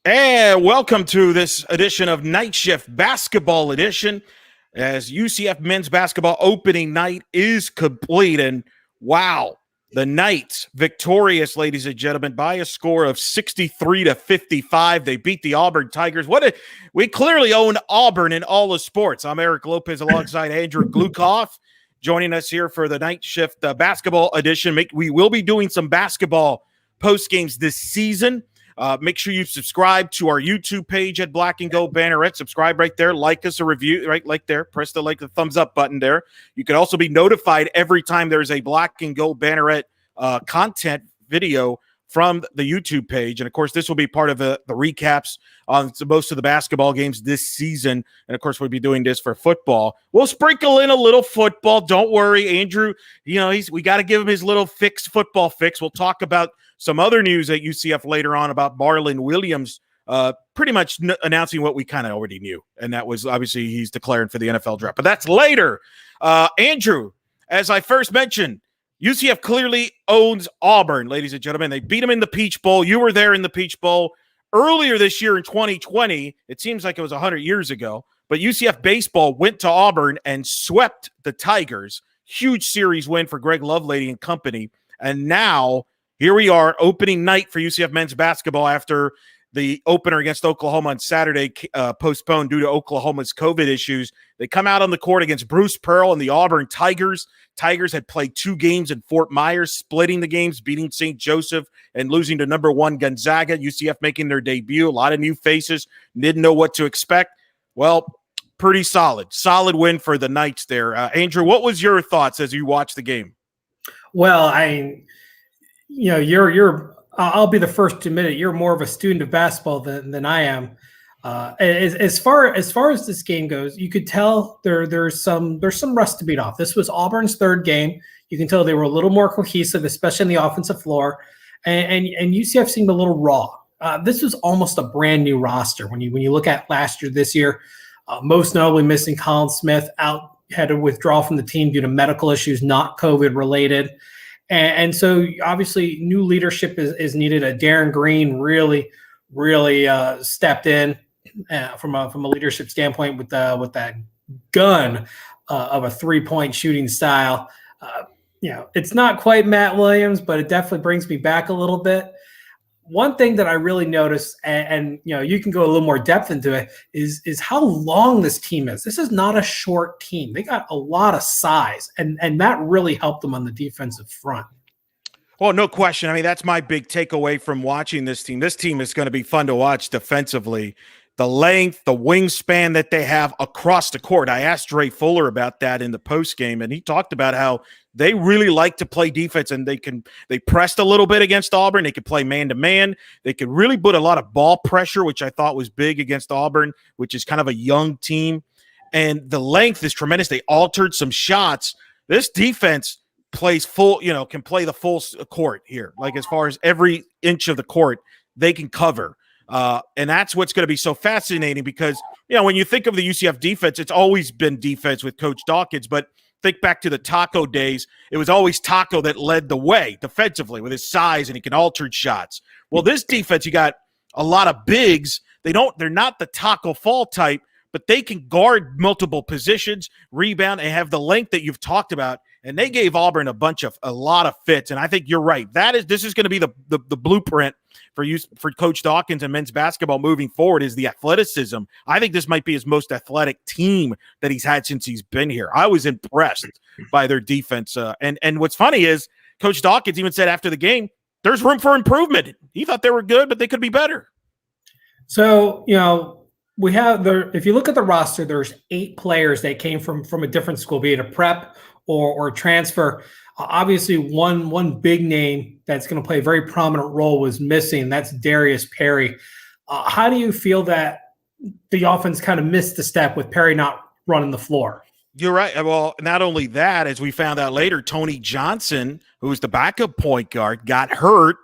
And welcome to this edition of Night Shift Basketball Edition, as UCF Men's Basketball opening night is complete. And wow, the Knights victorious, ladies and gentlemen, by a score of 63-55. They beat the Auburn Tigers. We clearly own Auburn in all the sports. I'm Eric Lopez alongside Andrew Gluchov, joining us here for the Night Shift Basketball Edition. We will be doing some basketball post games this season. Make sure you subscribe to our YouTube page at Black and Gold Banneret. Subscribe right there. Like us a review right there. Press the thumbs up button there. You can also be notified every time there's a Black and Gold Banneret content video from the YouTube page. And, of course, this will be part of the recaps on most of the basketball games this season. And, of course, we'll be doing this for football. We'll sprinkle in a little football. Don't worry, Andrew. We got to give him his little football fix. We'll talk about some other news at UCF later on about Marlon Williams pretty much announcing what we kind of already knew. And that was obviously he's declaring for the NFL draft. But that's later. Andrew, as I first mentioned, UCF clearly owns Auburn, ladies and gentlemen. They beat them in the Peach Bowl. You were there in the Peach Bowl earlier this year in 2020. It seems like it was 100 years ago. But UCF baseball went to Auburn and swept the Tigers. Huge series win for Greg Lovelady and company. And now here we are, opening night for UCF men's basketball after the opener against Oklahoma on Saturday postponed due to Oklahoma's COVID issues. They come out on the court against Bruce Pearl and the Auburn Tigers. Tigers had played 2 games in Fort Myers, splitting the games, beating St. Joseph and losing to number 1 Gonzaga. UCF making their debut. A lot of new faces. Didn't know what to expect. Well, pretty solid. Solid win for the Knights there. Andrew, what was your thoughts as you watched the game? Well, I'll be the first to admit it. You're more of a student of basketball than I am. As far as this game goes, you could tell there's some rust to beat off. This was Auburn's 3rd game. You can tell they were a little more cohesive, especially on the offensive floor, and UCF seemed a little raw. This was almost a brand new roster when you look at last year, this year. Most notably missing Colin Smith, had to withdraw from the team due to medical issues, not COVID related. And so obviously new leadership is needed. Darren Green really stepped in from a leadership standpoint with that gun of a 3-point shooting style. It's not quite Matt Williams, but it definitely brings me back a little bit. One thing that I really noticed, and you can go a little more depth into it, is how long this team is. This is not a short team. They got a lot of size, and that really helped them on the defensive front. Well, no question. I mean, that's my big takeaway from watching this team. This team is going to be fun to watch defensively. The length, the wingspan that they have across the court. I asked Dre Fuller about that in the postgame, and he talked about how they really like to play defense, and they pressed a little bit against Auburn. They could play man-to-man. They could really put a lot of ball pressure, which I thought was big against Auburn, which is kind of a young team. And the length is tremendous. They altered some shots. This defense plays full, can play the full court here. Like as far as every inch of the court, they can cover. And that's what's going to be so fascinating because, when you think of the UCF defense, it's always been defense with Coach Dawkins, but think back to the Taco days. It was always Taco that led the way defensively with his size and he can alter shots. Well, this defense, you got a lot of bigs. They're not the Taco Fall type, but they can guard multiple positions, rebound, and have the length that you've talked about. And they gave Auburn a lot of fits. And I think you're right. This is going to be the blueprint for Coach Dawkins and men's basketball moving forward is the athleticism. I think this might be his most athletic team that he's had since he's been here. I was impressed by their defense. And what's funny is Coach Dawkins even said after the game, there's room for improvement. He thought they were good, but they could be better. So, we have if you look at the roster, there's 8 players that came from a different school, be it a prep or transfer. Obviously, one big name that's going to play a very prominent role was missing. That's Darius Perry. How do you feel that the offense kind of missed the step with Perry not running the floor? You're right. Well, not only that, as we found out later, Tony Johnson, who was the backup point guard, got hurt.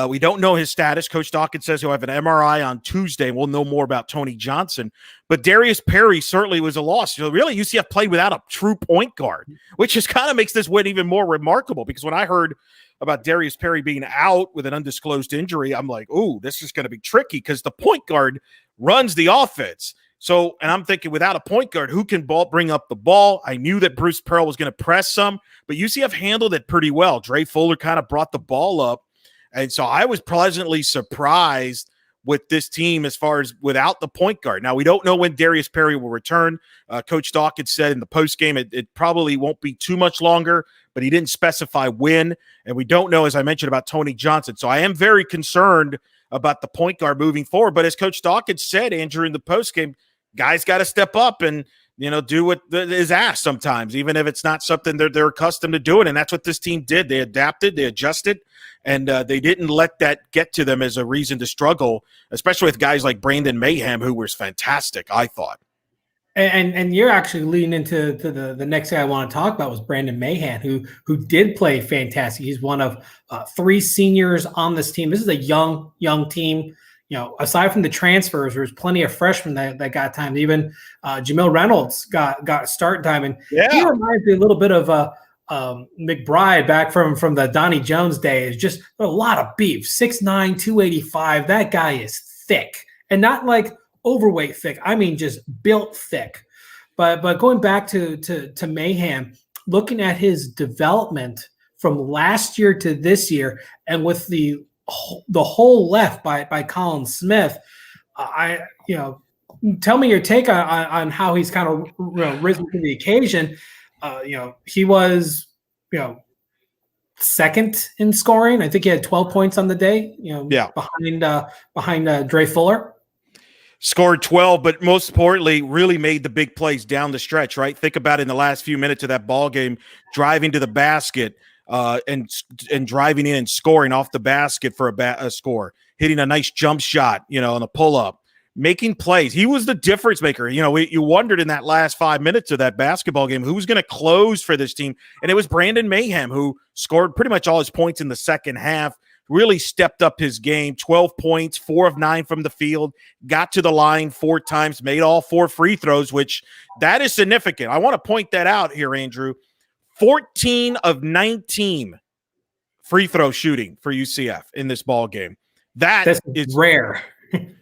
We don't know his status. Coach Dawkins says he'll have an MRI on Tuesday. We'll know more about Tony Johnson. But Darius Perry certainly was a loss. Really, UCF played without a true point guard, which just kind of makes this win even more remarkable because when I heard about Darius Perry being out with an undisclosed injury, I'm like, ooh, this is going to be tricky because the point guard runs the offense. So, and I'm thinking without a point guard, who can bring up the ball? I knew that Bruce Pearl was going to press some, but UCF handled it pretty well. Dre Fuller kind of brought the ball up. And so I was pleasantly surprised with this team as far as without the point guard. Now, we don't know when Darius Perry will return. Coach Dawkins said in the postgame it probably won't be too much longer, but he didn't specify when. And we don't know, as I mentioned, about Tony Johnson. So I am very concerned about the point guard moving forward. But as Coach Dawkins said, Andrew, in the postgame, guys got to step up and, do what is asked sometimes, even if it's not something they're accustomed to doing. And that's what this team did. They adapted, they adjusted, and they didn't let that get to them as a reason to struggle, especially with guys like Brandon Mayhem, who was fantastic, I thought. And you're actually leading into the next guy I want to talk about was Brandon Mahan, who did play fantastic. He's one of 3 seniors on this team. This is a young team. Aside from the transfers, there's plenty of freshmen that got time. Even Jamil Reynolds got start time, and he reminds me a little bit of McBride back from the Donnie Jones days. Just a lot of beef. 6'9", 285. That guy is thick, and not like overweight thick. I mean, just built thick. But going back to Mayhem, looking at his development from last year to this year, and with the hole left by Colin Smith, tell me your take on how he's kind of risen to the occasion. He was second in scoring. I think he had 12 points on the day. Behind Dre Fuller. Scored 12, but most importantly, really made the big plays down the stretch, right? Think about it in the last few minutes of that ball game, driving to the basket and driving in and scoring off the basket for a score, hitting a nice jump shot, on a pull-up, making plays. He was the difference maker. You wondered in that last 5 minutes of that basketball game who was going to close for this team, and it was Brandon Mayhem, who scored pretty much all his points in the second half. Really stepped up his game, 12 points, 4 of 9 from the field, got to the line 4 times, made all 4 free throws, which that is significant. I want to point that out here, Andrew. 14 of 19 free throw shooting for UCF in this ball game. That's rare.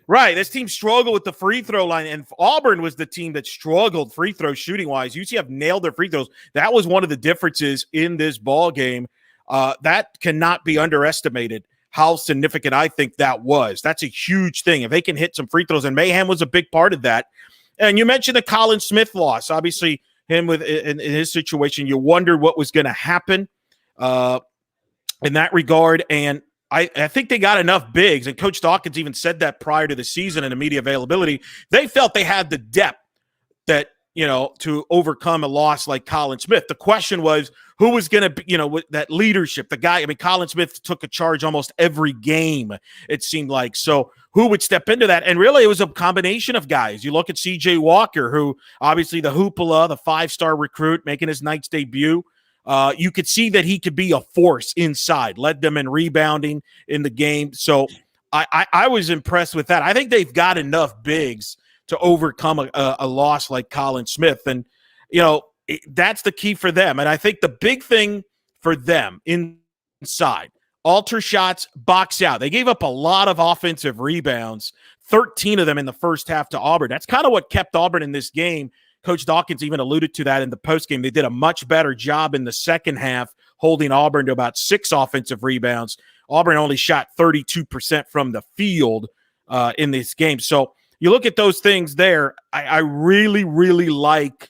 Right. This team struggled with the free throw line, and Auburn was the team that struggled free throw shooting wise. UCF nailed their free throws. That was one of the differences in this ball game. That cannot be underestimated how significant I think that was. That's a huge thing. If they can hit some free throws, and Mayhem was a big part of that. And you mentioned the Colin Smith loss. Obviously, him in his situation, you wondered what was going to happen in that regard. And I think they got enough bigs, and Coach Dawkins even said that prior to the season in the media availability. They felt they had the depth that, to overcome a loss like Colin Smith. The question was, who was going to be, with that leadership, the guy. I mean, Colin Smith took a charge almost every game, it seemed like. So who would step into that? And really, it was a combination of guys. You look at C.J. Walker, who obviously the hoopla, the 5-star recruit, making his Knights debut. You could see that he could be a force inside, led them in rebounding in the game. So I was impressed with that. I think they've got enough bigs to overcome a loss like Colin Smith. And, that's the key for them. And I think the big thing for them inside, alter shots, box out. They gave up a lot of offensive rebounds, 13 of them in the first half to Auburn. That's kind of what kept Auburn in this game. Coach Dawkins even alluded to that in the postgame. They did a much better job in the second half, holding Auburn to about 6 offensive rebounds. Auburn only shot 32% from the field in this game. So you look at those things there, I really, really like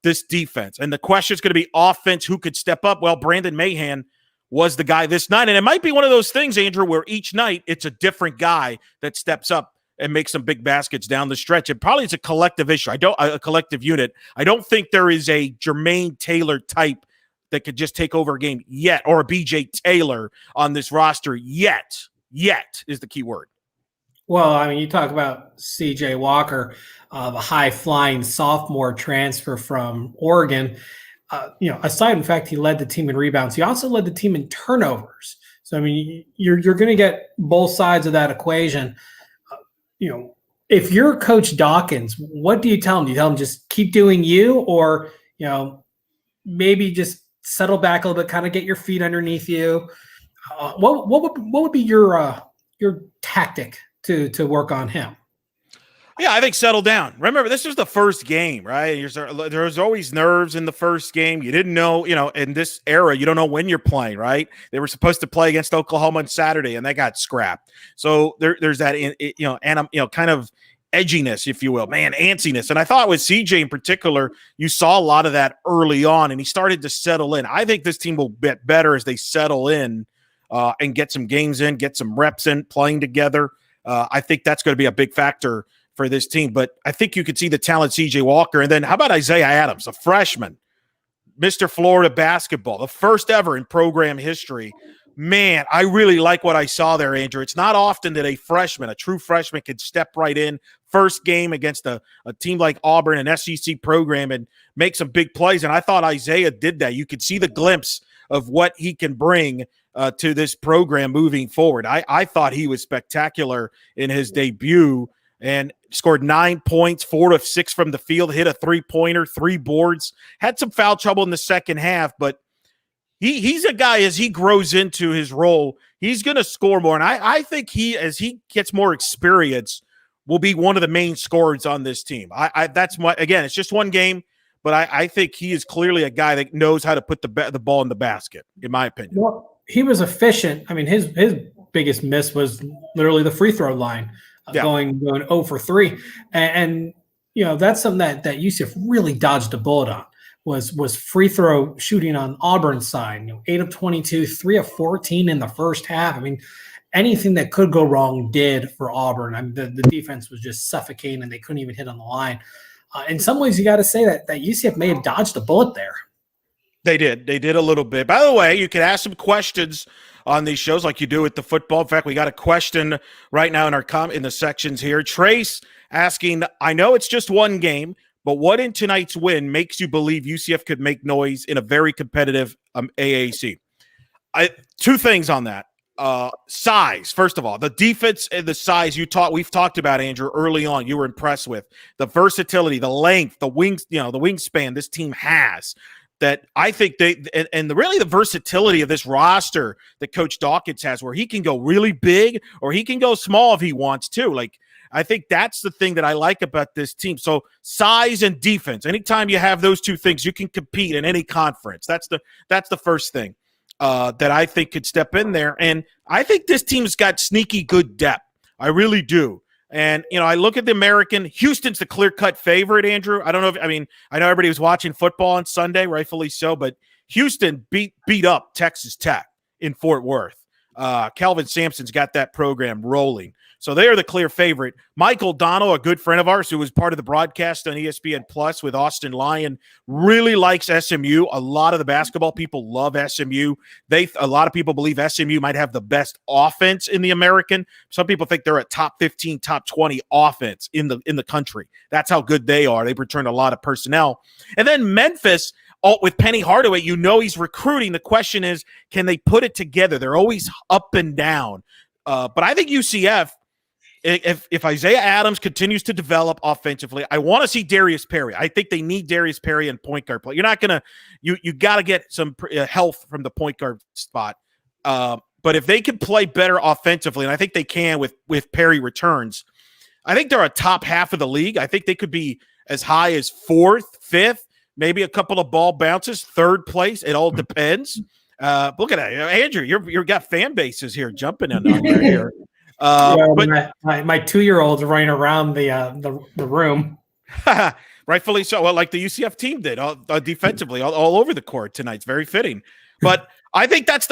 this defense. And the question is going to be offense, who could step up? Well, Brandon Mahan was the guy this night. And it might be one of those things, Andrew, where each night it's a different guy that steps up and makes some big baskets down the stretch. It probably is a collective issue. A collective unit. I don't think there is a Jermaine Taylor type that could just take over a game yet, or a BJ Taylor on this roster yet. Yet is the key word. Well, I mean, you talk about C.J. Walker, the high-flying sophomore transfer from Oregon. Aside from the fact he led the team in rebounds, he also led the team in turnovers. So, I mean, you're going to get both sides of that equation. If you're Coach Dawkins, what do you tell him? Do you tell him just keep doing you, or, maybe just settle back a little bit, kind of get your feet underneath you. What would be your tactic to work on him? Yeah, I think settle down. Remember, this was the first game, right? There's always nerves in the first game. You didn't know, in this era, you don't know when you're playing, right? They were supposed to play against Oklahoma on Saturday, and they got scrapped. So there's that, kind of edginess, if you will, antsiness. And I thought with CJ in particular, you saw a lot of that early on, and he started to settle in. I think this team will get better as they settle in and get some games in, get some reps in, playing together. I think that's going to be a big factor for this team. But I think you could see the talent CJ Walker. And then how about Isaiah Adams, a freshman, Mr. Florida basketball, the first ever in program history. Man, I really like what I saw there, Andrew. It's not often that a true freshman, can step right in first game against a team like Auburn, an SEC program, and make some big plays. And I thought Isaiah did that. You could see the glimpse of what he can bring to this program moving forward. I thought he was spectacular in his debut and scored 9 points, 4 of 6 from the field, hit a 3-pointer, 3 boards, had some foul trouble in the second half, but he's a guy, as he grows into his role, he's going to score more. And I think as he gets more experience, will be one of the main scorers on this team. Again, it's just one game, but I think he is clearly a guy that knows how to put the ball in the basket, in my opinion. Well, he was efficient. I mean, his biggest miss was literally the free throw line. Going 0 for 3. And that's something that UCF really dodged a bullet on was free throw shooting on Auburn's side. 8 of 22, 3 of 14 in the first half. I mean, anything that could go wrong did for Auburn. I mean, the defense was just suffocating and they couldn't even hit on the line. In some ways, you got to say that UCF may have dodged a bullet there. They did a little bit. By the way, you can ask some questions on these shows like you do with the football. In fact, we got a question right now in the sections here. Trace asking, I know it's just one game, but what in tonight's win makes you believe UCF could make noise in a very competitive AAC? Two things on that. Size, first of all, the defense and the size we've talked about, Andrew, early on. You were impressed with the versatility, the length, the wings, the wingspan this team has. That I think really the versatility of this roster that Coach Dawkins has, where he can go really big or he can go small if he wants to. Like, I think that's the thing that I like about this team. So size and defense. Anytime you have those two things, you can compete in any conference. That's the first thing that I think could step in there. And I think this team's got sneaky good depth. I really do. And, I look at the American. Houston's the clear-cut favorite, Andrew. I don't know I know everybody was watching football on Sunday, rightfully so, but Houston beat up Texas Tech in Fort Worth. Calvin Sampson's got that program rolling. So they are the clear favorite. Michael Donnell, a good friend of ours who was part of the broadcast on ESPN Plus with Austin Lyon, really likes SMU. A lot of the basketball people love SMU. A lot of people believe SMU might have the best offense in the American. Some people think they're a top 15, top 20 offense in the country. That's how good they are. They've returned a lot of personnel. And then Memphis, with Penny Hardaway, he's recruiting. The question is, can they put it together? They're always up and down. But I think UCF, if Isaiah Adams continues to develop offensively, I want to see Darius Perry. I think they need Darius Perry in point guard play. You're not going to – you got to get some health from the point guard spot. But if they can play better offensively, and I think they can with Perry returns, I think they're a top half of the league. I think they could be as high as 4th, 5th, maybe a couple of ball bounces, 3rd place. It all depends. Look at that. Andrew, you've got fan bases here jumping in on here. But my 2-year-olds are running around the room. Rightfully so. Well, like the UCF team did defensively all over the court tonight. It's very fitting. But I think that's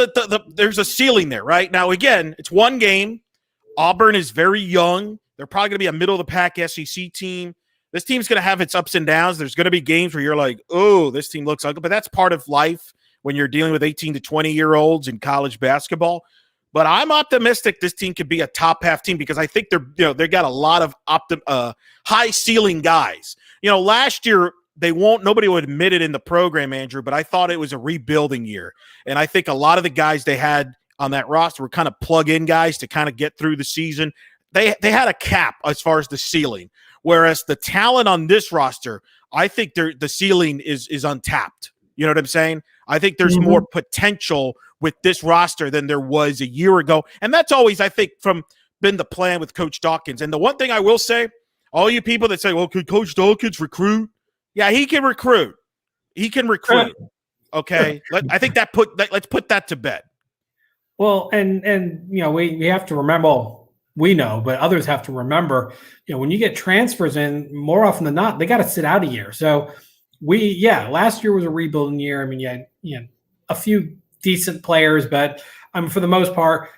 there's a ceiling there, right? Now, again, it's one game. Auburn is very young. They're probably going to be a middle-of-the-pack SEC team. This team's going to have its ups and downs. There's going to be games where you're like, oh, this team looks ugly. But that's part of life when you're dealing with 18 to 20-year-olds in college basketball. But I'm optimistic this team could be a top half team because I think they got a lot of high ceiling guys. Last year nobody would admit it in the program, Andrew, but I thought it was a rebuilding year. And I think a lot of the guys they had on that roster were kind of plug-in guys to kind of get through the season. They had a cap as far as the ceiling, whereas the talent on this roster, I think the ceiling is untapped. You know what I'm saying? I think there's more potential with this roster than there was a year ago. And that's always, I think, been the plan with Coach Dawkins. And the one thing I will say, all you people that say, well, could Coach Dawkins recruit? Yeah, he can recruit. He can recruit. Okay. I think let's put that to bed. Well, and we have to remember, well, we know, but others have to remember, when you get transfers in, more often than not, they got to sit out a year. So last year was a rebuilding year. I mean, you had a few decent players, but for the most part,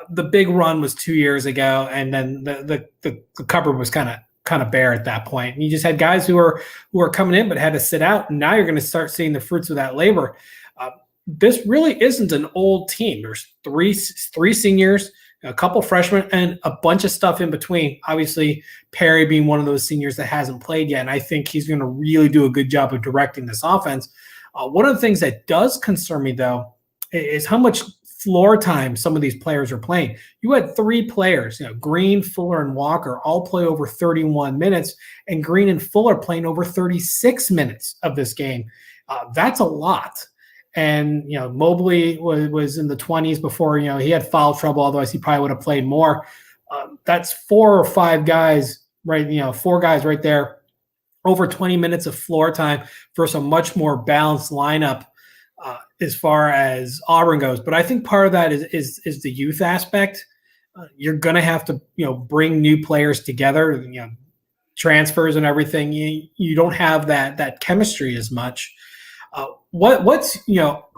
the big run was 2 years ago, and then the cupboard was kind of bare at that point. And you just had guys who are coming in but had to sit out, and now you're going to start seeing the fruits of that labor. This really isn't an old team. There's three seniors, a couple freshmen, and a bunch of stuff in between. Obviously, Perry being one of those seniors that hasn't played yet, and I think he's going to really do a good job of directing this offense. One of the things that does concern me, though, is how much floor time some of these players are playing. You had 3 players, Green, Fuller, and Walker, all play over 31 minutes, and Green and Fuller playing over 36 minutes of this game. That's a lot. And, Mobley was in the 20s before, he had foul trouble. Otherwise, he probably would have played more. That's 4 or 5 guys, right? 4 guys right there, over 20 minutes of floor time versus a much more balanced lineup as far as Auburn goes. But I think part of that is the youth aspect. You're going to have to, bring new players together, transfers and everything. You don't have that chemistry as much.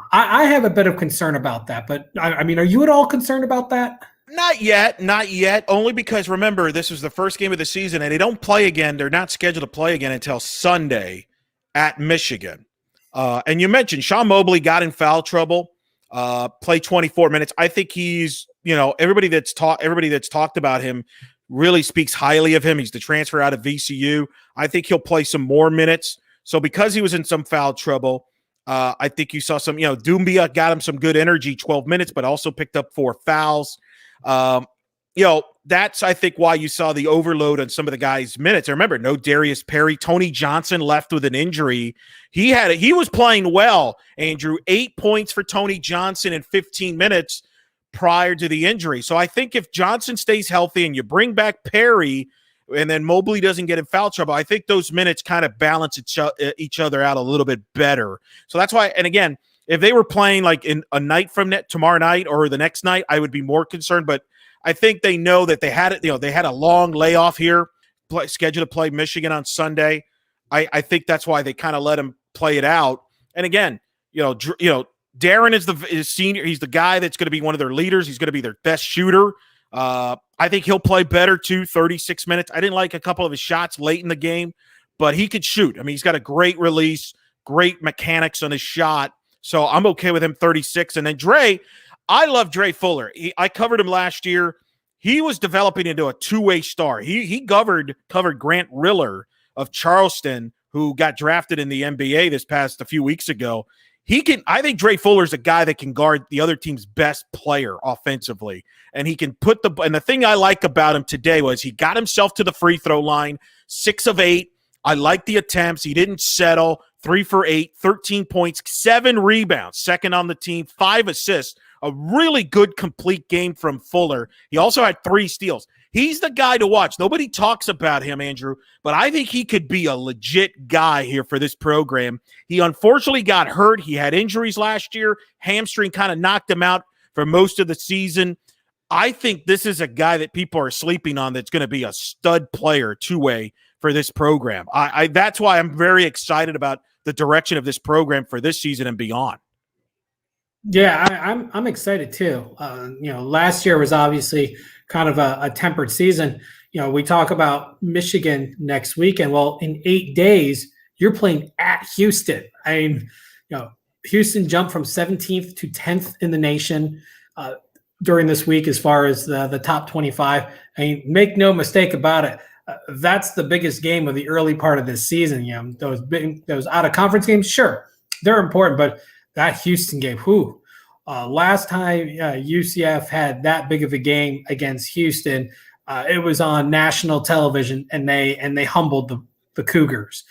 I have a bit of concern about that, but I mean, are you at all concerned about that? Not yet. Only because remember, this was the first game of the season and they don't play again. They're not scheduled to play again until Sunday at Michigan. And you mentioned Sean Mobley got in foul trouble, played 24 minutes. I think he's, everybody that's talked about him really speaks highly of him. He's the transfer out of VCU. I think he'll play some more minutes. So because he was in some foul trouble, I think you saw some, Doumbia got him some good energy, 12 minutes, but also picked up 4 fouls. That's, I think, why you saw the overload on some of the guys' minutes. I remember no Darius Perry. Tony Johnson left with an injury. He was playing well, Andrew. 8 points for Tony Johnson in 15 minutes prior to the injury. So I think if Johnson stays healthy and you bring back Perry and then Mobley doesn't get in foul trouble, I think those minutes kind of balance each other out a little bit better. So that's why, and again, if they were playing like in a night from tomorrow night or the next night, I would be more concerned. But I think they know that they had it. They had a long layoff here, scheduled to play Michigan on Sunday. I think that's why they kind of let him play it out. And again, Darren is senior. He's the guy that's going to be one of their leaders. He's going to be their best shooter. I think he'll play better too, 36 minutes. I didn't like a couple of his shots late in the game, but he could shoot. I mean, he's got a great release, great mechanics on his shot. So I'm okay with him 36. And then Dre, I love Dre Fuller. I covered him last year. He was developing into a two-way star. He covered Grant Riller of Charleston, who got drafted in the NBA a few weeks ago. I think Dre Fuller's a guy that can guard the other team's best player offensively. And he can and the thing I like about him today was he got himself to the free throw line, 6 of 8. I like the attempts. He didn't settle. 3 for 8, 13 points, 7 rebounds, second on the team, 5 assists. A really good complete game from Fuller. He also had 3 steals. He's the guy to watch. Nobody talks about him, Andrew, but I think he could be a legit guy here for this program. He unfortunately got hurt. He had injuries last year. Hamstring kind of knocked him out for most of the season. I think this is a guy that people are sleeping on that's going to be a stud player, two-way for this program. That's why I'm very excited about the direction of this program for this season and beyond. Yeah, I'm excited too. Last year was obviously kind of a tempered season. We talk about Michigan next weekend. Well, in 8 days, you're playing at Houston. I mean, Houston jumped from 17th to 10th in the nation during this week as far as the top 25. I mean, make no mistake about it. That's the biggest game of the early part of this season. Those out of conference games, sure, they're important, but that Houston game, last time UCF had that big of a game against Houston, it was on national television, and they humbled the Cougars.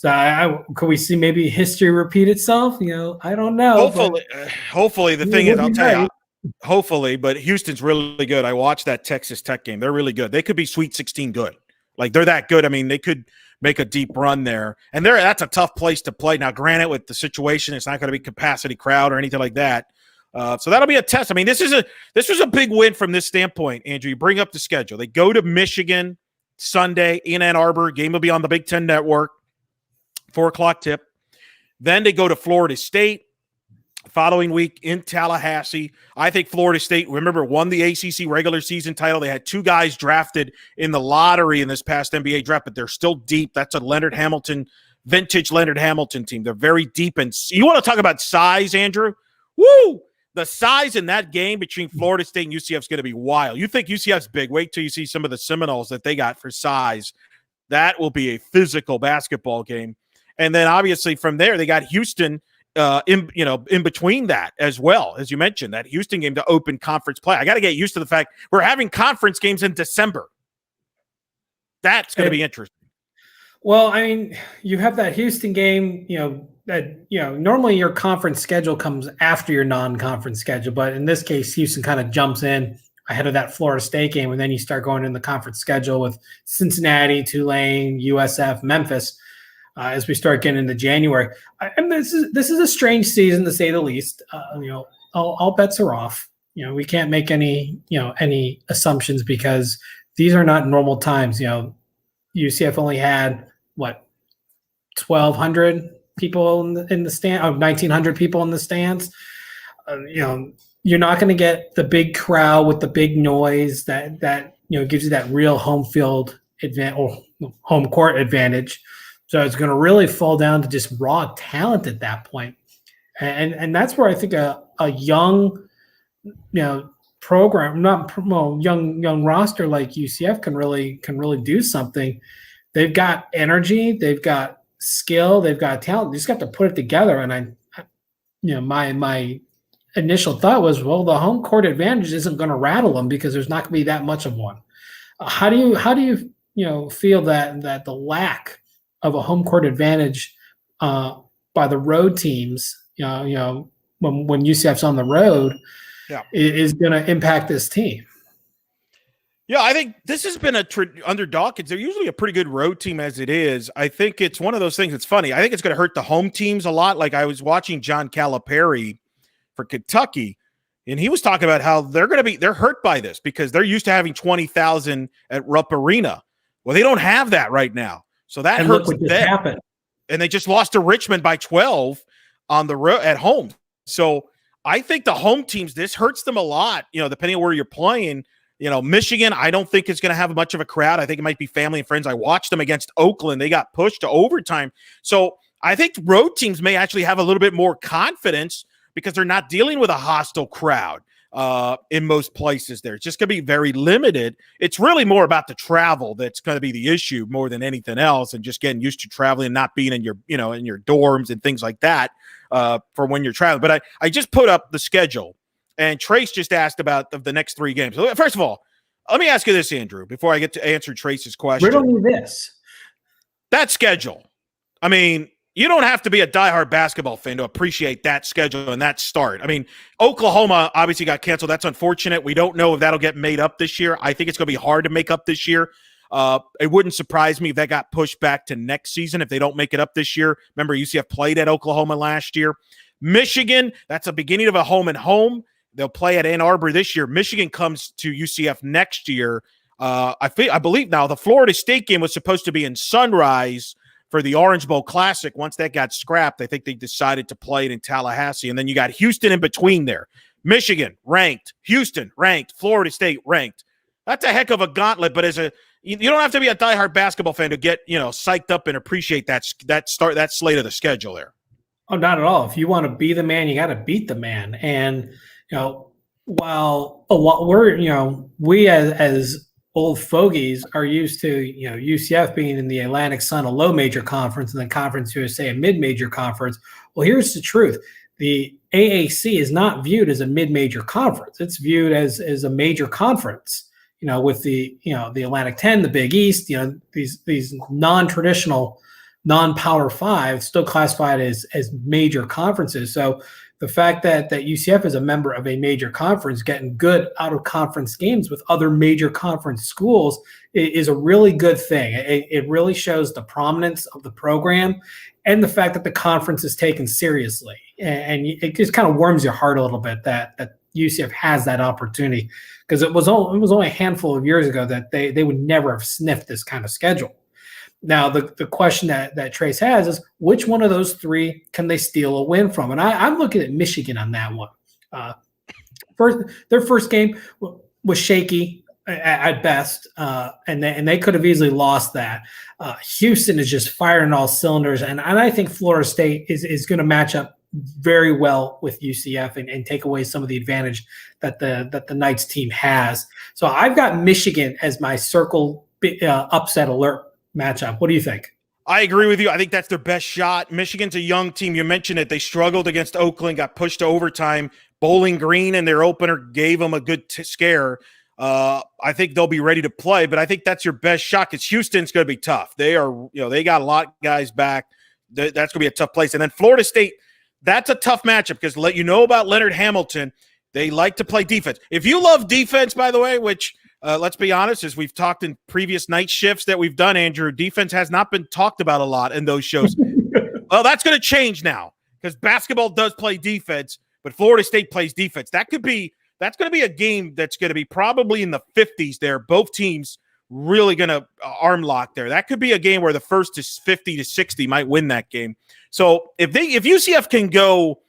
So could we see maybe history repeat itself? I don't know. Hopefully the thing is, I'll tell you, hopefully, but Houston's really good. I watched that Texas Tech game. They're really good. They could be Sweet 16 good. Like, they're that good. I mean, they could make a deep run there. And that's a tough place to play. Now, granted, with the situation, it's not going to be capacity crowd or anything like that. So that'll be a test. I mean, this was a big win from this standpoint, Andrew. You bring up the schedule. They go to Michigan Sunday in Ann Arbor. Game will be on the Big Ten Network, 4:00 tip. Then they go to Florida State. Following week in Tallahassee. I think Florida State, remember, won the ACC regular season title. They had 2 guys drafted in the lottery in this past NBA draft, but they're still deep. That's a vintage Leonard Hamilton team. They're very deep. And you want to talk about size, Andrew? Woo! The size in that game between Florida State and UCF is going to be wild. You think UCF's big. Wait till you see some of the Seminoles that they got for size. That will be a physical basketball game. And then obviously from there, they got Houston in between that as well, as you mentioned, that Houston game to open conference play. I got to get used to the fact we're having conference games in December. That's going to be interesting. Well, I mean, you have that Houston game, normally your conference schedule comes after your non-conference schedule, but in this case, Houston kind of jumps in ahead of that Florida State game, and then you start going in the conference schedule with Cincinnati, Tulane, USF, Memphis. As we start getting into January, and this is a strange season to say the least. All bets are off. We can't make any assumptions because these are not normal times. UCF only had 1,200 people in the stand, 1,900 people in the stands. You're not going to get the big crowd with the big noise that gives you that real home field advantage or home court advantage. So it's going to really fall down to just raw talent at that point. And that's where I think a young, program, young roster like UCF can really do something. They've got energy, they've got skill, they've got talent. They just got to put it together. And my initial thought was, well, the home court advantage isn't going to rattle them because there's not going to be that much of one. How do you feel that the lack of a home court advantage by the road teams, when UCF's on the road, is going to impact this team? Yeah, I think this has been underdog. They're usually a pretty good road team as it is. I think it's one of those things that's funny. I think it's going to hurt the home teams a lot. Like, I was watching John Calipari for Kentucky, and he was talking about how they're hurt by this because they're used to having 20,000 at Rupp Arena. Well, they don't have that right now. So that hurts them. And they just lost to Richmond by 12 on the road at home. So I think the home teams, this hurts them a lot, depending on where you're playing. Michigan, I don't think is going to have much of a crowd. I think it might be family and friends. I watched them against Oakland. They got pushed to overtime. So I think road teams may actually have a little bit more confidence because they're not dealing with a hostile crowd in most places there. It's just going to be very limited. It's really more about the travel that's going to be the issue more than anything else, and just getting used to traveling and not being in your, in your dorms and things like that for when you're traveling. But I just put up the schedule, and Trace just asked about the next 3 games. So first of all, let me ask you this, Andrew, before I get to answer Trace's question. Riddle me this. That schedule, I mean, you don't have to be a diehard basketball fan to appreciate that schedule and that start. I mean, Oklahoma obviously got canceled. That's unfortunate. We don't know if that'll get made up this year. I think it's going to be hard to make up this year. It wouldn't surprise me if that got pushed back to next season if they don't make it up this year. Remember, UCF played at Oklahoma last year. Michigan, that's a beginning of a home and home. They'll play at Ann Arbor this year. Michigan comes to UCF next year. I believe now the Florida State game was supposed to be in Sunrise for the Orange Bowl Classic. Once that got scrapped, I think they decided to play it in Tallahassee. And then you got Houston in between there. Michigan ranked, Houston ranked, Florida State ranked. That's a heck of a gauntlet, but you don't have to be a diehard basketball fan to get, psyched up and appreciate that slate of the schedule there. Oh, not at all. If you want to be the man, you got to beat the man. And, while we as old fogies are used to, UCF being in the Atlantic Sun, a low major conference, and then Conference USA, a mid-major conference. Well, here's the truth. The AAC is not viewed as a mid-major conference. It's viewed as a major conference, with the Atlantic 10, the Big East, these non-traditional non-Power 5, still classified as major conferences. So the fact that UCF is a member of a major conference, getting good out-of-conference games with other major conference schools is a really good thing. It really shows the prominence of the program and the fact that the conference is taken seriously. And it just kind of warms your heart a little bit that UCF has that opportunity, because it was only a handful of years ago that they would never have sniffed this kind of schedule. Now, the question that Trace has is, which one of those three can they steal a win from? And I'm looking at Michigan on that one. Their first game was shaky at best, and they could have easily lost that. Houston is just firing all cylinders, and I think Florida State is going to match up very well with UCF and take away some of the advantage that the Knights team has. So I've got Michigan as my circle upset alert matchup. What do you think? I agree with you. I think that's their best shot. Michigan's a young team. You mentioned it. They struggled against Oakland, got pushed to overtime. Bowling Green in their opener gave them a good scare. I think they'll be ready to play, but I think that's your best shot because Houston's going to be tough. They got a lot of guys back. That's going to be a tough place. And then Florida State, that's a tough matchup because about Leonard Hamilton, they like to play defense. If you love defense, by the way, which let's be honest, as we've talked in previous night shifts that we've done, Andrew, defense has not been talked about a lot in those shows. Well, that's going to change now because basketball does play defense, but Florida State plays defense. That's going to be a game that's going to be probably in the 50s there. Both teams really going to arm lock there. That could be a game where the first is 50-60 might win that game. So if UCF can go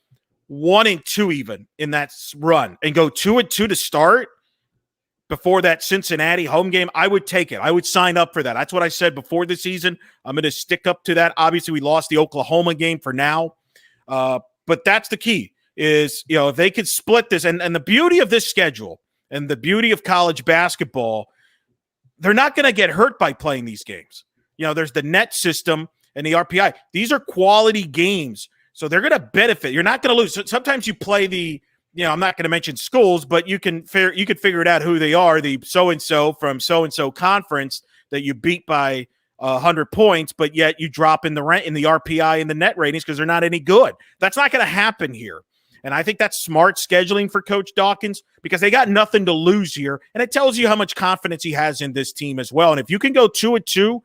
1-2 even in that run and go 2-2 to start before that Cincinnati home game, I would take it. I would sign up for that. That's what I said before the season. I'm going to stick up to that. Obviously, we lost the Oklahoma game for now, but that's the key. Is, if they could split this, and the beauty of this schedule and the beauty of college basketball, they're not going to get hurt by playing these games. There's the net system and the RPI. These are quality games, so they're going to benefit. You're not going to lose. So sometimes you play I'm not going to mention schools, but you could figure it out who they are, the so-and-so from so-and-so conference that you beat by 100 points, but yet you drop in the RPI and the net ratings because they're not any good. That's not going to happen here. And I think that's smart scheduling for Coach Dawkins because they got nothing to lose here. And it tells you how much confidence he has in this team as well. And if you can go 2-2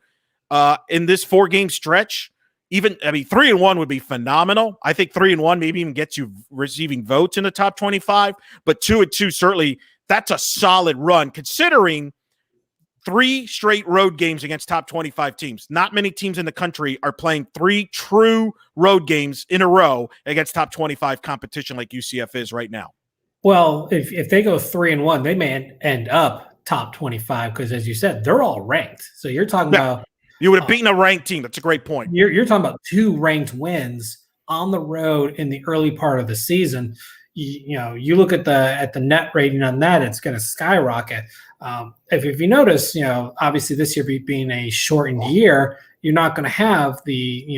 in this 4-game stretch, 3-1 would be phenomenal. I think 3-1 maybe even gets you receiving votes in the top 25. But 2-2, certainly that's a solid run considering 3 straight road games against top 25 teams. Not many teams in the country are playing 3 true road games in a row against top 25 competition like UCF is right now. Well, if they go 3-1, they may end up top 25 because, as you said, they're all ranked. So you're talking about you would have beaten a ranked team. That's a great point. You're talking about 2 ranked wins on the road in the early part of the season. You look at the net rating on that, it's going to skyrocket. If you notice, obviously this year being a shortened year, you're not going to have the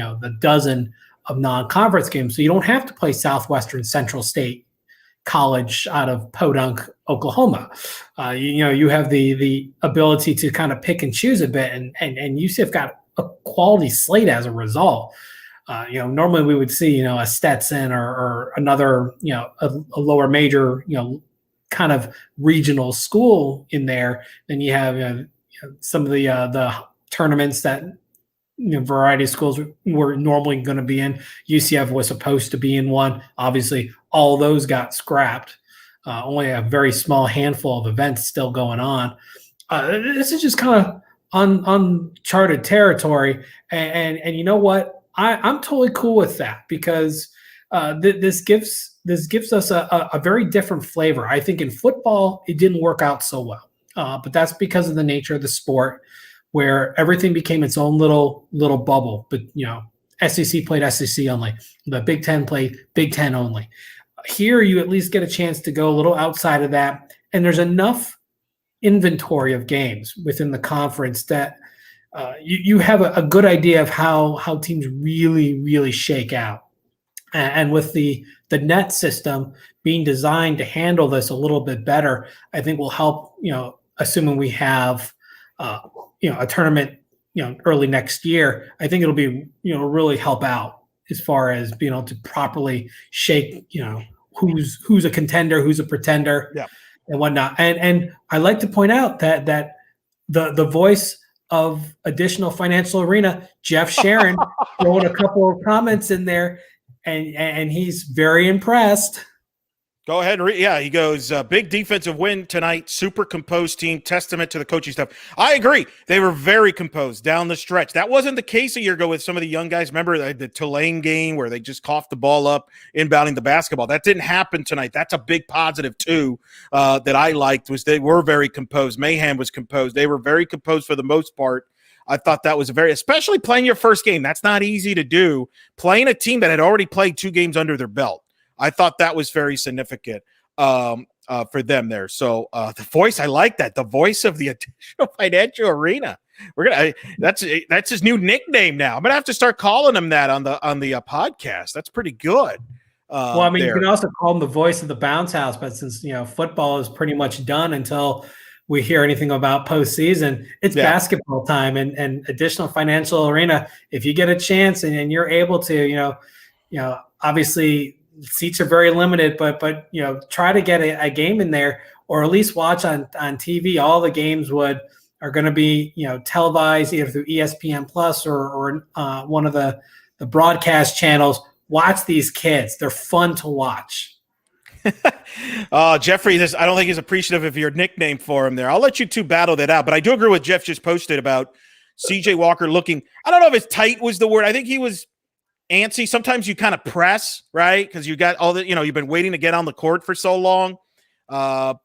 dozen of non-conference games. So you don't have to play Southwestern Central State College out of Podunk, Oklahoma. You have the ability to kind of pick and choose a bit, and UCF got a quality slate as a result. Normally we would see, a Stetson or another, a lower major, kind of regional school in there. Then you have some of the tournaments that variety of schools were normally going to be in. UCF was supposed to be in one. Obviously, all those got scrapped. Only a very small handful of events still going on. This is just kind of uncharted territory, and you know what? I'm totally cool with that because this gives us a very different flavor. I think in football it didn't work out so well, but that's because of the nature of the sport, where everything became its own little bubble. But SEC played SEC only, the Big Ten played Big Ten only. Here you at least get a chance to go a little outside of that, and there's enough inventory of games within the conference that you have a good idea of how teams really shake out. And with the net system being designed to handle this a little bit better, I think will help, assuming we have, a tournament early next year, I think it'll be, really help out as far as being able to properly shake, who's a contender, who's a pretender, Yeah. and whatnot. And I like to point out that the voice of Additional Financial Arena, Jeff Sharon, throwing a couple of comments in there, and he's very impressed. Go ahead. Yeah, he goes, big defensive win tonight. Super composed team. Testament to the coaching staff. I agree. They were very composed down the stretch. That wasn't the case a year ago with some of the young guys. Remember the Tulane game where they just coughed the ball up inbounding the basketball? That didn't happen tonight. That's a big positive, too, that I liked, was they were very composed. Mayhem was composed. They were very composed for the most part. I thought that was especially playing your first game. That's not easy to do. Playing a team that had already played 2 games under their belt. I thought that was very significant for them there. So the voice, I like that. The voice of the Additional Financial Arena. That's his new nickname now. I'm gonna have to start calling him that on the podcast. That's pretty good. Well, I mean, you can also call him the voice of the bounce house, but since football is pretty much done until we hear anything about postseason, it's basketball time, and Additional Financial Arena. If you get a chance and you're able to, obviously seats are very limited, but try to get a game in there, or at least watch on TV. All the games are going to be televised either through ESPN Plus or one of the broadcast channels. Watch these kids; they're fun to watch. Jeffrey, I don't think he's appreciative of your nickname for him there. I'll let you two battle that out, but I do agree with Jeff just posted about CJ Walker looking. I don't know if it's tight was the word. I think he was antsy. Sometimes you kind of press, right? Because you got all the, you've been waiting to get on the court for so long. But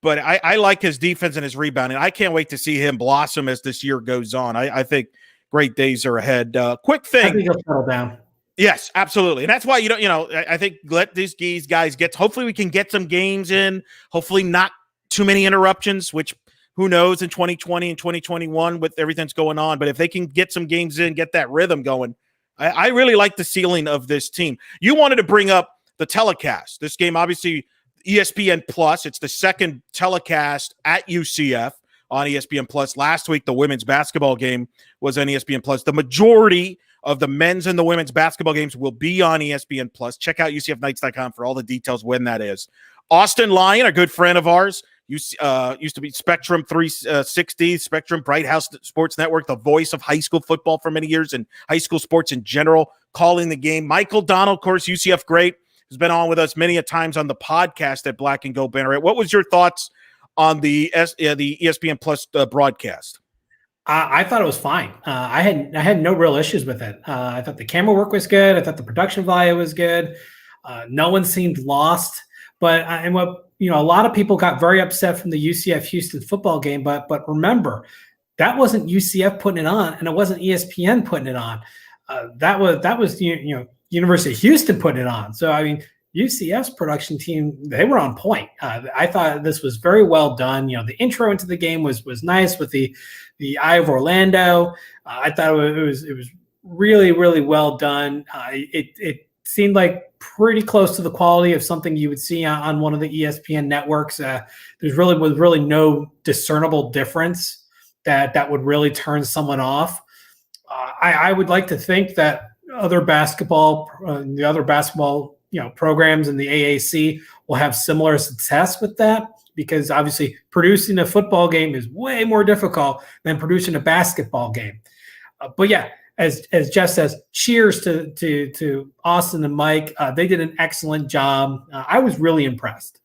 I like his defense and his rebounding. I can't wait to see him blossom as this year goes on. I think great days are ahead. Quick thing. I think he'll settle down. Yes, absolutely. And that's why I think let these guys get, hopefully we can get some games in, hopefully not too many interruptions, which who knows in 2020 and 2021 with everything that's going on. But if they can get some games in, get that rhythm going, I really like the ceiling of this team. You wanted to bring up the telecast. This game, obviously, ESPN Plus. It's the second telecast at UCF on ESPN Plus. Last week, the women's basketball game was on ESPN Plus. The majority of the men's and the women's basketball games will be on ESPN Plus. Check out UCFKnights.com for all the details when that is. Austin Lyon, a good friend of ours, used to be Spectrum 360, Spectrum Bright House Sports Network, the voice of high school football for many years and high school sports in general, calling the game. Michael Donald, of course, UCF great, has been on with us many a times on the podcast at Black and Gold Banner. What was your thoughts on the ESPN Plus broadcast? I thought it was fine. I had no real issues with it. I thought the camera work was good. I thought the production value was good. No one seemed lost. But and what a lot of people got very upset from the UCF Houston football game. But remember, that wasn't UCF putting it on, and it wasn't ESPN putting it on. That was University of Houston putting it on. So I mean, UCF's production team, they were on point. I thought this was very well done. The intro into the game was nice with the Eye of Orlando. I thought it was really, really well done. It seemed like pretty close to the quality of something you would see on one of the ESPN networks. Was really no discernible difference that would really turn someone off. I would like to think that the other basketball programs in the AAC will have similar success with that, because obviously producing a football game is way more difficult than producing a basketball game. But yeah, as Jeff says, cheers to Austin and Mike. They did an excellent job. I was really impressed.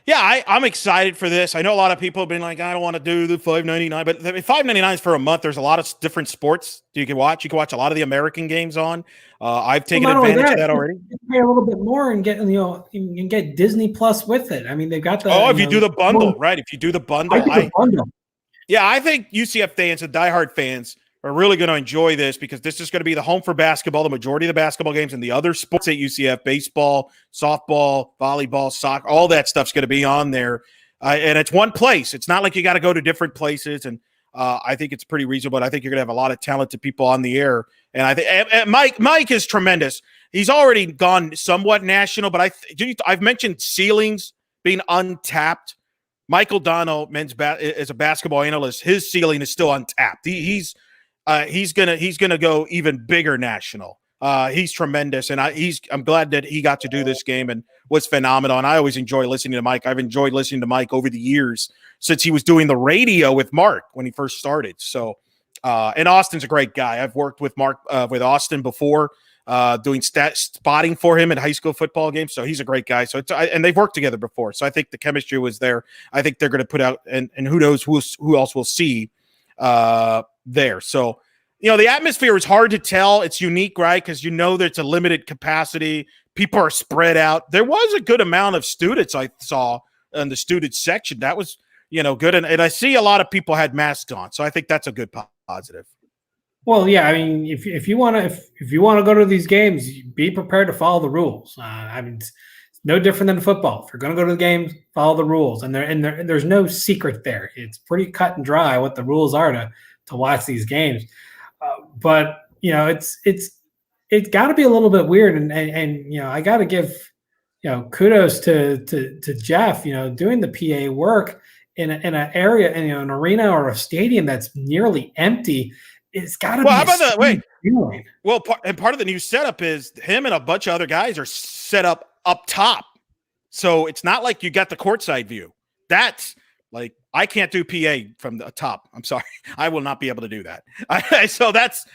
Yeah, I'm excited for this. I know a lot of people have been like, I don't want to do the $5.99, but $5.99 is for a month. There's a lot of different sports you can watch. You can watch a lot of the American games on. I've taken advantage of that already. You can pay a little bit more and get you can get Disney Plus with it. I mean, they've got the. Oh, if you do the bundle, right? If you do the bundle, yeah, I think UCF fans and diehard fans are really going to enjoy this, because this is going to be the home for basketball, the majority of the basketball games, and the other sports at UCF, baseball, softball, volleyball, soccer, all that stuff's going to be on there. And it's one place. It's not like you got to go to different places. And I think it's pretty reasonable. I think you're going to have a lot of talented people on the air. And I think Mike is tremendous. He's already gone somewhat national, but I've mentioned ceilings being untapped Michael Donnell, as a basketball analyst, his ceiling is still untapped. He's gonna go even bigger national. He's tremendous, and I'm glad that he got to do this game and was phenomenal. And I always enjoy listening to Mike. I've enjoyed listening to Mike over the years since he was doing the radio with Mark when he first started. So, and Austin's a great guy. I've worked with Mark with Austin before, doing spotting for him in high school football games. So he's a great guy. So and they've worked together before. So I think the chemistry was there. I think they're going to put out, and who knows who else we'll see there. So, the atmosphere is hard to tell. It's unique, right? Because that it's a limited capacity. People are spread out. There was a good amount of students I saw in the student section. That was, good. And I see a lot of people had masks on. So I think that's a good positive. Well, yeah. I mean, if you want to go to these games, be prepared to follow the rules. It's no different than football. If you're going to go to the games, follow the rules. And there's no secret there. It's pretty cut and dry what the rules are to watch these games. But it's got to be a little bit weird, and I got to give kudos to Jeff, doing the PA work in an area, in an arena or a stadium that's nearly empty. It's got to be. How about that? Wait. Well, part of the new setup is him and a bunch of other guys are set up top, so it's not like you got the courtside view. That's like, I can't do PA from the top. I'm sorry. I will not be able to do that. So that's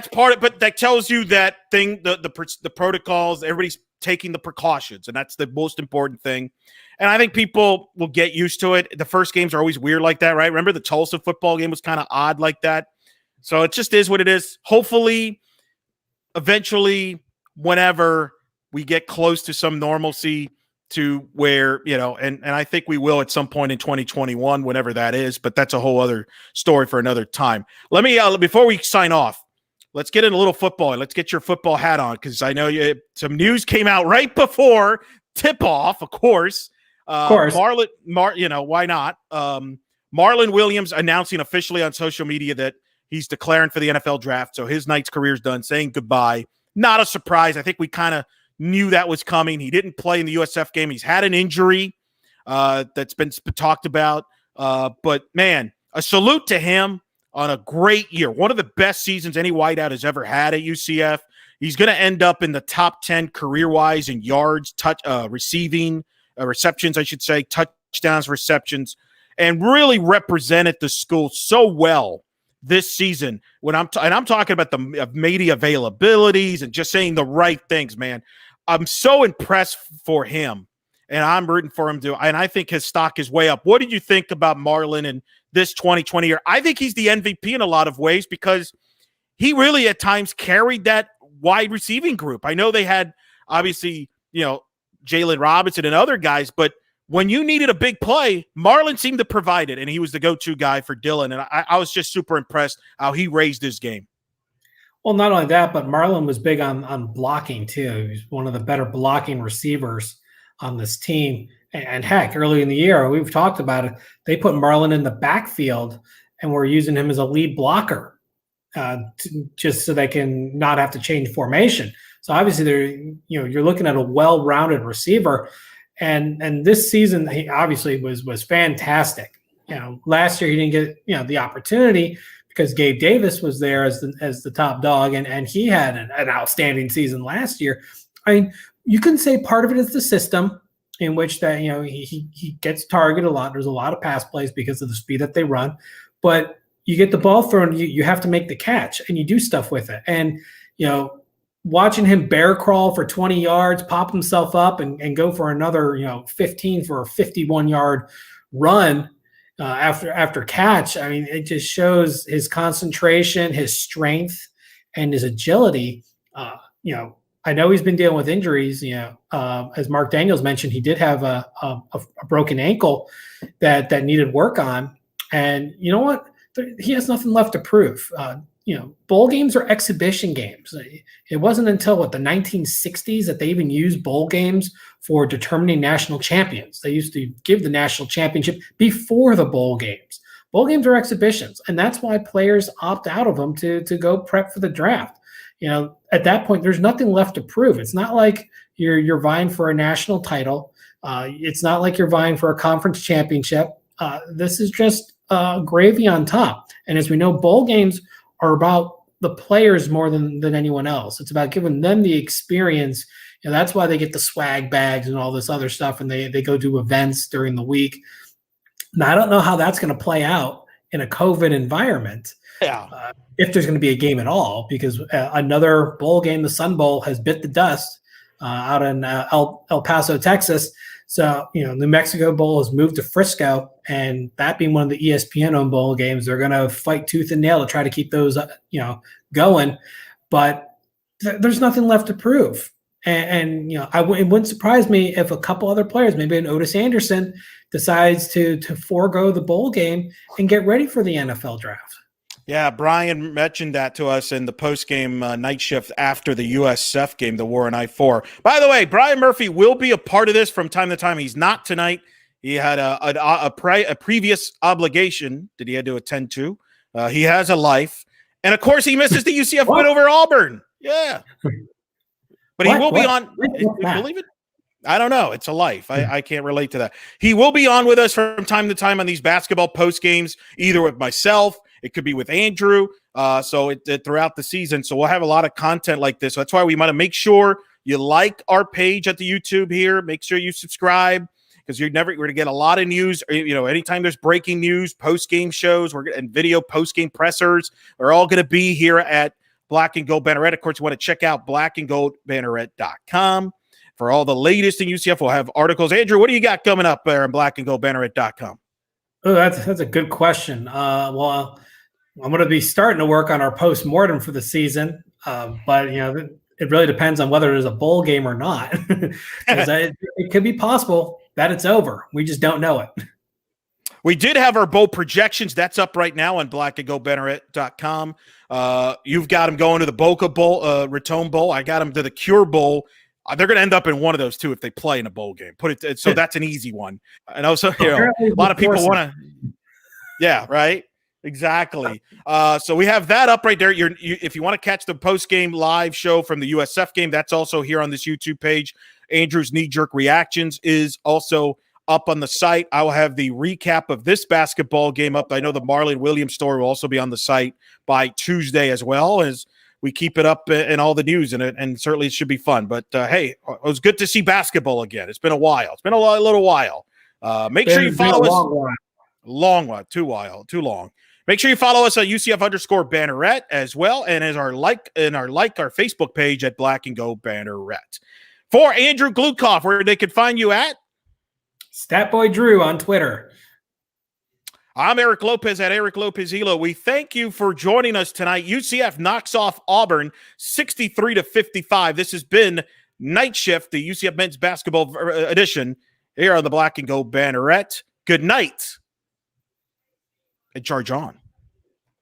part of, but that tells you that thing, the protocols, everybody's taking the precautions, and that's the most important thing. And I think people will get used to it. The first games are always weird like that, right? Remember the Tulsa football game was kind of odd like that. So it just is what it is. Hopefully, eventually, whenever we get close to some normalcy, to where, and I think we will at some point in 2021, whenever that is, but that's a whole other story for another time. Let me, before we sign off, let's get in a little football, and let's get your football hat on, because I know some news came out right before tip-off, of course. Of course. Why not? Marlon Williams announcing officially on social media that he's declaring for the NFL draft, so his Knights career's done, saying goodbye. Not a surprise. I think we kind of knew that was coming. He didn't play in the USF game. He's had an injury that's been talked about. But, man, a salute to him on a great year. One of the best seasons any whiteout has ever had at UCF. He's going to end up in the top 10 career-wise in yards, receptions, I should say, touchdowns, receptions, and really represented the school so well this season. I'm talking about the media availabilities and just saying the right things, man. I'm so impressed for him, and I'm rooting for him too. And I think his stock is way up. What did you think about Marlon in this 2020 year? I think he's the MVP in a lot of ways, because he really at times carried that wide receiving group. I know they had, obviously, Jalen Robinson and other guys, but when you needed a big play, Marlon seemed to provide it, and he was the go-to guy for Dylan. And I was just super impressed how he raised his game. Well, not only that, but Marlon was big on blocking too. He's one of the better blocking receivers on this team. And heck, early in the year, we've talked about it, they put Marlon in the backfield and were using him as a lead blocker, just so they can not have to change formation. So obviously, you're looking at a well-rounded receiver. And this season, he obviously was fantastic. Last year he didn't get the opportunity because Gabe Davis was there as the top dog, and he had an outstanding season last year. I mean, you can say part of it is the system in which that he gets targeted a lot. There's a lot of pass plays because of the speed that they run, but you get the ball thrown, you have to make the catch, and you do stuff with it. And watching him bear crawl for 20 yards, pop himself up, and go for another 15 for a 51-yard run after catch. I mean, it just shows his concentration, his strength, and his agility. I know he's been dealing with injuries. As Mark Daniels mentioned, he did have a broken ankle that needed work on. And you know what? He has nothing left to prove. Bowl games are exhibition games. It wasn't until the 1960s that they even used bowl games for determining national champions. They used to give the national championship before the bowl games. Bowl games are exhibitions, and that's why players opt out of them to go prep for the draft. At that point, there's nothing left to prove. It's not like you're vying for a national title. It's not like you're vying for a conference championship. This is just gravy on top. And as we know, bowl games are about the players more than anyone else. It's about giving them the experience. That's why they get the swag bags and all this other stuff, and they go do events during the week. Now, I don't know how that's going to play out in a COVID environment. Yeah. If there's going to be a game at all, because another bowl game, the Sun Bowl, has bit the dust out in El Paso, Texas. So, New Mexico Bowl has moved to Frisco, and that being one of the ESPN-owned bowl games, they're going to fight tooth and nail to try to keep those, going. But there's nothing left to prove. And it wouldn't surprise me if a couple other players, maybe an Otis Anderson, decides to forego the bowl game and get ready for the NFL draft. Yeah, Brian mentioned that to us in the post-game night shift after the USF game, the War in I-4. By the way, Brian Murphy will be a part of this from time to time. He's not tonight. He had a previous obligation that he had to attend to. He has a life. And, of course, he misses the UCF win over Auburn. Yeah. But he will be on. You believe it? I don't know. It's a life. I can't relate to that. He will be on with us from time to time on these basketball post games, either with myself. It could be with Andrew. Throughout the season. So we'll have a lot of content like this. So that's why we want to make sure you like our page at the YouTube here. Make sure you subscribe, because you're going to get a lot of news. Anytime there's breaking news, post game shows, and video post game pressers are all going to be here at Black and Gold Banneret. Of course, you want to check out blackandgoldbanneret.com for all the latest in UCF. We'll have articles. Andrew, what do you got coming up there on blackandgoldbanneret.com? Oh, that's a good question. Well, I'm going to be starting to work on our post-mortem for the season, but it really depends on whether there's a bowl game or not. It could be possible that it's over. We just don't know it. We did have our bowl projections. That's up right now on blackandgoldbanneret.com. You've got them going to the Boca Bowl, Raton Bowl. I got them to the Cure Bowl. They're going to end up in one of those two if they play in a bowl game. So that's an easy one. And also, a lot of people want to. Yeah, right. Exactly. So we have that up right there. If you want to catch the post-game live show from the USF game, that's also here on this YouTube page. Andrew's knee-jerk reactions is also up on the site. I will have the recap of this basketball game up. I know the Marlon Williams story will also be on the site by Tuesday, as well as we keep it up in all the news, and certainly it should be fun. But, hey, it was good to see basketball again. It's been a while. It's been a little while. Make sure you follow us. Long while. Too long. Make sure you follow us at UCF_Banneret as well, and as our Facebook page at Black and Gold Banneret. For Andrew Gluchov, where they can find you at Statboy Drew on Twitter. I'm Eric Lopez at Eric Lopez Elo. We thank you for joining us tonight. UCF knocks off Auburn 63-55. This has been Night Shift, the UCF Men's Basketball edition here on the Black and Gold Banneret. Good night and charge on.